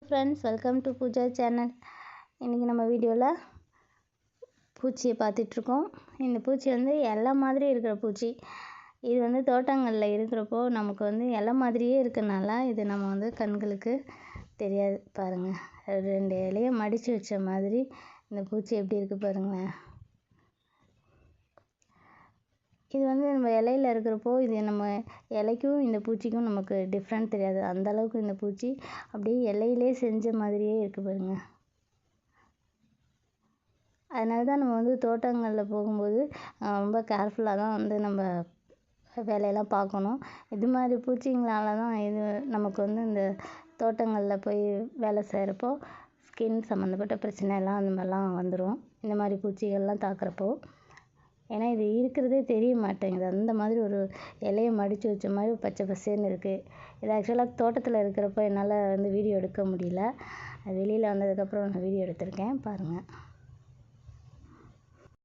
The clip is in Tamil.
Friends, welcome to Pooja channel. இன்றைக்கி நம்ம வீடியோவில் பூச்சியை பார்த்துட்ருக்கோம். இந்த பூச்சி வந்து இலை மாதிரி இருக்கிற பூச்சி. இது வந்து தோட்டங்களில் இருக்கிறப்போ நமக்கு வந்து இலை மாதிரியே இருக்கனால இது நம்ம வந்து கண்களுக்கு தெரியாது. பாருங்கள், 2 இலையை மடித்து வச்ச மாதிரி இந்த பூச்சி எப்படி இருக்குது பாருங்களேன். இது வந்து நம்ம இலையில் இருக்கிறப்போ இது நம்ம இலைக்கும் இந்த பூச்சிக்கும் நமக்கு டிஃப்ரெண்ட் தெரியாது. அந்தளவுக்கு இந்த பூச்சி அப்படியே இலையிலே செஞ்ச மாதிரியே இருக்குது பாருங்கள். அதனால தான் நம்ம வந்து தோட்டங்களில் போகும்போது ரொம்ப கேர்ஃபுல்லாக தான் வந்து நம்ம வேலையெல்லாம் பார்க்கணும். இது மாதிரி பூச்சிங்களால தான் இது நமக்கு வந்து இந்த தோட்டங்களில் போய் வேலை செய்கிறப்போ ஸ்கின் சம்மந்தப்பட்ட பிரச்சனைலாம் அந்த மாதிரிலாம் வந்துடும், இந்த மாதிரி பூச்சிகள்லாம் தாக்குறப்போ. ஏன்னா இது இருக்கிறதே தெரிய மாட்டேங்குது. அந்த மாதிரி ஒரு இலையை மடித்து வச்ச மாதிரி பச்சை பசேன்னு இருக்குது. இது ஆக்சுவலாக தோட்டத்தில் இருக்கிறப்போ என்னால் வந்து வீடியோ எடுக்க முடியல. வெளியில் வந்ததுக்கப்புறம் நான் வீடியோ எடுத்திருக்கேன் பாருங்கள்.